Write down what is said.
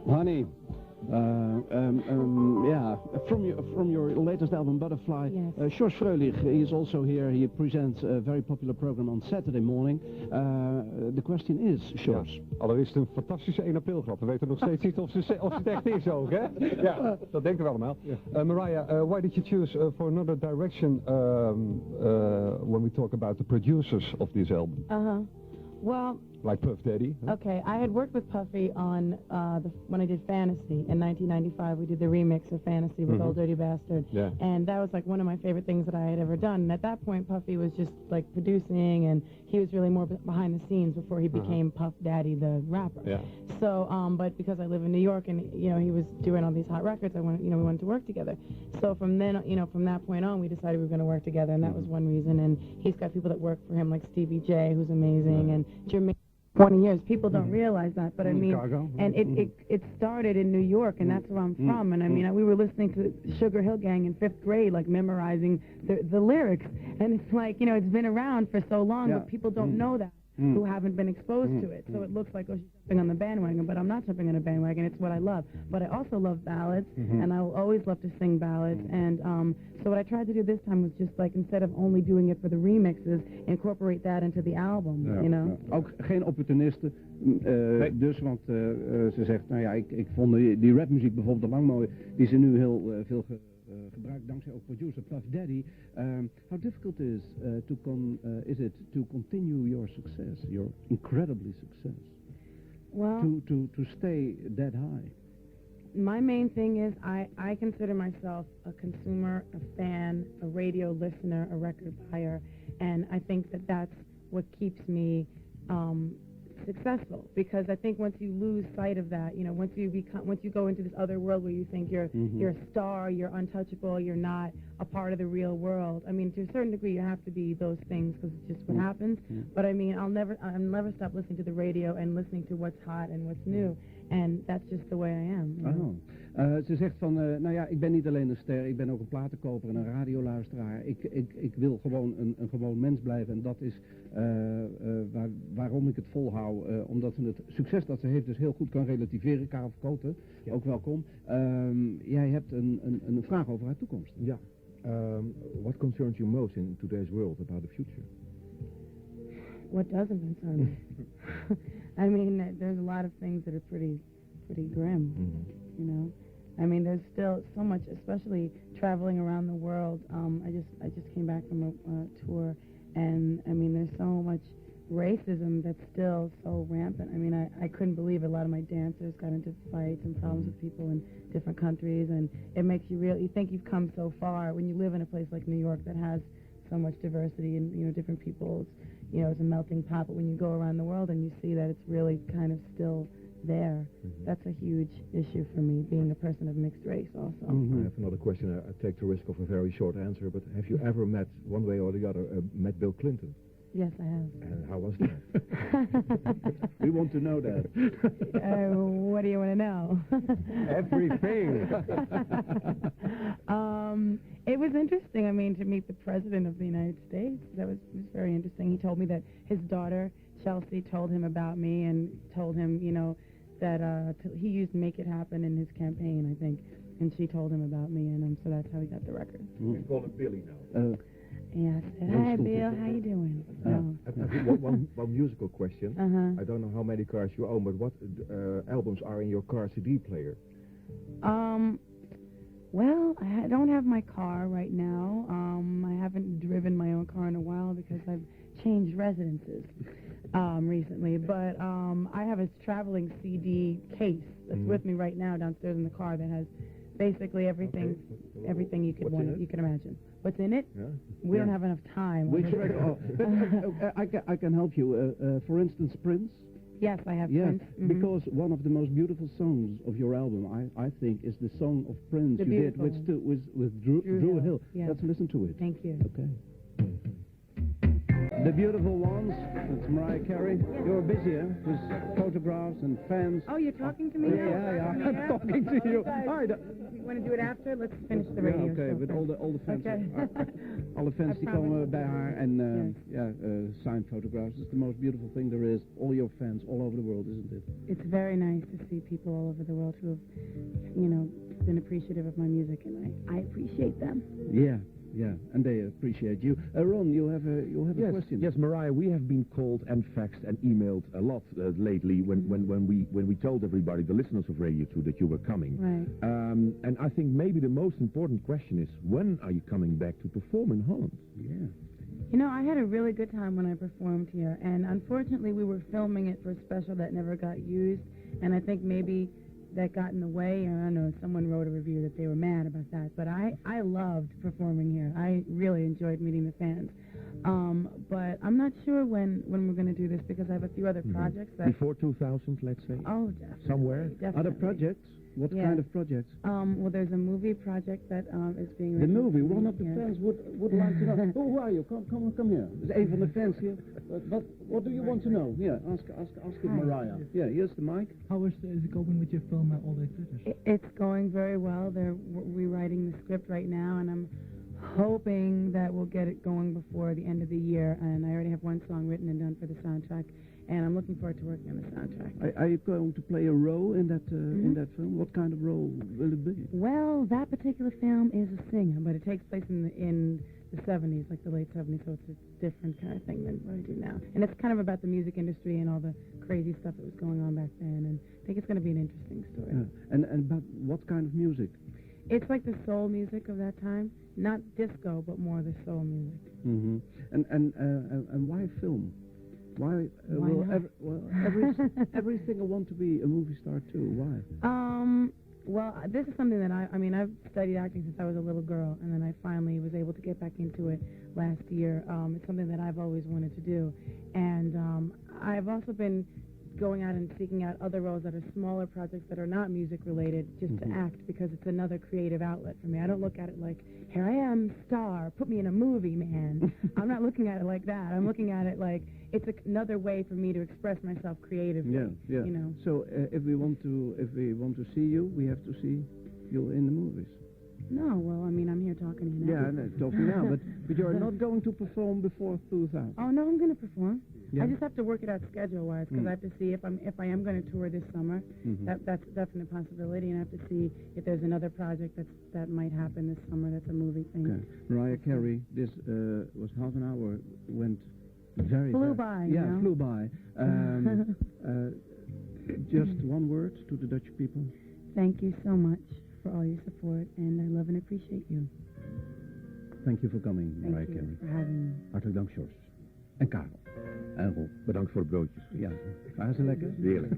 Honey, yeah, from your latest album, Butterfly, Yes. George Fröhlich, he is also here. He presents a very popular program on Saturday morning. The question is, George. Ja, allereerst een fantastische 1 april grap. We weten nog steeds niet of het echt is ook, hè? Ja, dat denken we allemaal. Mariah, why did you choose for another direction when we talk about the producers of this album? Well, Like Puff Daddy? Huh? okay, I had worked with Puffy on when I did Fantasy in 1995. We did the remix of Fantasy with Old Dirty Bastard, and that was like one of my favorite things that I had ever done. And at that point, Puffy was just like producing, and he was really more behind the scenes before he became Puff Daddy, the rapper. Yeah. So, but because I live in New York, and he was doing all these hot records, we wanted to work together. So from then, from that point on, we decided we were going to work together, and that was one reason. And he's got people that work for him, like Stevie J, who's amazing, and Jermaine. 20 years. People don't realize that, but I mean, Chicago. and it started in New York, and that's where I'm from. And I mean, we were listening to Sugar Hill Gang in 5th grade, like memorizing the lyrics. And it's like, it's been around for so long, but people don't know that who haven't been exposed to it. So it looks like, oh, she's jumping on the bandwagon, but I'm not jumping on a bandwagon. It's what I love. But I also love ballads, and I will always love to sing ballads. And so what I tried to do this time was just like, instead of only doing it for the remixes, incorporate that into the album, Ook geen opportunisten, dus, want ze zegt, nou ja, ik vond die rapmuziek bijvoorbeeld al lang mooi, die ze nu heel veel gebruikt, dankzij ook producer Puff Daddy. How difficult is it to continue your success, your incredibly success? Well, to stay that high. My main thing is I consider myself a consumer, a fan, a radio listener, a record buyer, and I think that that's what keeps me successful, because I think once you lose sight of that, once you go into this other world where you think you're a star, you're untouchable, you're not a part of the real world. I mean, to a certain degree, you have to be those things because it's just what happens. But I mean, I'll never stop listening to the radio and listening to what's hot and what's new, and that's just the way I am. Ze zegt van, nou ja, ik ben niet alleen een ster, ik ben ook een platenkoper en een radioluisteraar. Ik wil gewoon een gewoon mens blijven, en dat is waarom ik het volhou. Omdat ze het succes dat ze heeft dus heel goed kan relativeren. Karel Verkoten, ook welkom. Jij hebt een vraag over haar toekomst. Ja. What concerns you most in today's world about the future? What doesn't concern me? I mean, there's a lot of things that are pretty grim, I mean, there's still so much, especially traveling around the world. I just came back from a tour, and I mean, there's so much racism that's still so rampant. I mean, I couldn't believe a lot of my dancers got into fights and problems with people in different countries, and it makes you think you've come so far when you live in a place like New York that has so much diversity and, different peoples, it's a melting pot. But when you go around the world and you see that it's really kind of still there, that's a huge issue for me, being a person of mixed race also. I have another question. I take the risk of a very short answer, but have you ever met, one way or the other, met Bill Clinton? Yes, I have. And how was that? We want to know that. What do you want to know? Everything. It was interesting, I mean, to meet the President of the United States. That was very interesting. He told me that his daughter, Chelsea, told him about me and told him, that he used Make It Happen in his campaign, I think. And she told him about me, and so that's how he got the record. We call it Billy now. Yeah, I said, hi, Bill, how you doing? I have one musical question. I don't know how many cars you own, but what albums are in your car CD player? Well, I don't have my car right now. I haven't driven my own car in a while because I've changed residences recently. But I have a traveling CD case that's with me right now downstairs in the car that has basically everything you could you can imagine. What's in it? Yeah. We don't have enough time. Which I can help you. For instance, Prince. Yes, I have Yeah, Prince. because one of the most beautiful songs of your album, I think, is the song of Prince The you did beautiful with Drew Hill. Yeah. Let's listen to it. Thank you. Okay. The beautiful ones. It's Mariah Carey. You're busy, huh? With photographs and fans. Oh, you're talking to me now? Yeah, I'm talking to you. All right. You want to do it after? Let's finish the radio okay, show with first. all the fans. Okay. All the fans die komen bij haar en Yes. signed photographs. It's the most beautiful thing there is. All your fans all over the world, isn't it? It's very nice to see people all over the world who have, been appreciative of my music, and I appreciate them. Yeah, and they appreciate you. Ron, you have a question. Yes, Mariah, we have been called and faxed and emailed a lot lately when we told everybody, the listeners of Radio 2, that you were coming. Right. And I think maybe the most important question is, when are you coming back to perform in Holland? Yeah. I had a really good time when I performed here, and unfortunately we were filming it for a special that never got used, and I think maybe that got in the way, or I don't know, someone wrote a review that they were mad about that, but I loved performing here. I really enjoyed meeting the fans. But I'm not sure when we're going to do this, because I have a few other projects that... Before 2000, let's say? Oh, definitely. Somewhere? Definitely. Other projects? What kind of projects? Well, there's a movie project that is being The written. movie. One of the fans would like to know. Who are you? Come here. There's een van the fans here. But what do you want to know? Yeah, ask it, Mariah. Yeah, here's the mic. How is it going with your film, All the Critters? It's going very well. They're rewriting the script right now, and I'm hoping that we'll get it going before the end of the year. And I already have one song written and done for the soundtrack, and I'm looking forward to working on the soundtrack. Are you going to play a role in that film? What kind of role will it be? Well, that particular film is a singer, but it takes place in the 70s, like the late 70s, so it's a different kind of thing than what I do now. And it's kind of about the music industry and all the crazy stuff that was going on back then, and I think it's going to be an interesting story. Yeah. And about what kind of music? It's like the soul music of that time, not disco, but more the soul music. Mm-hmm. And why film? Why? Why not? Every singer want to be a movie star too. Why? Well, this is something that I've studied acting since I was a little girl, and then I finally was able to get back into it last year. It's something that I've always wanted to do, and I've also been going out and seeking out other roles that are smaller projects that are not music related, just to act, because it's another creative outlet for me. I don't look at it like, here I am, star, put me in a movie, man. I'm not looking at it like that. I'm looking at it like it's another way for me to express myself creatively. Yeah. So if we want to see you, we have to see you in the movies. No, well, I'm here talking to you now. Yeah, no, talking now, but you're not going to perform before 2000. Oh no, I'm going to perform. Yeah. I just have to work it out schedule-wise, because I have to see if I am going to tour this summer. That's a definite possibility, and I have to see if there's another project that might happen this summer. That's a movie thing. Okay. Mariah Carey, this was half an hour, went very Flew fast. by. Yeah, flew by. Just one word to the Dutch people. Thank you so much for all your support, and I love and appreciate you. Thank you for coming, Mariah Thank Carey. you for having me. Hartelijk dank, George. En Karel. En Rob. Bedankt voor de broodjes. Ja, waren ze lekker? Heerlijk.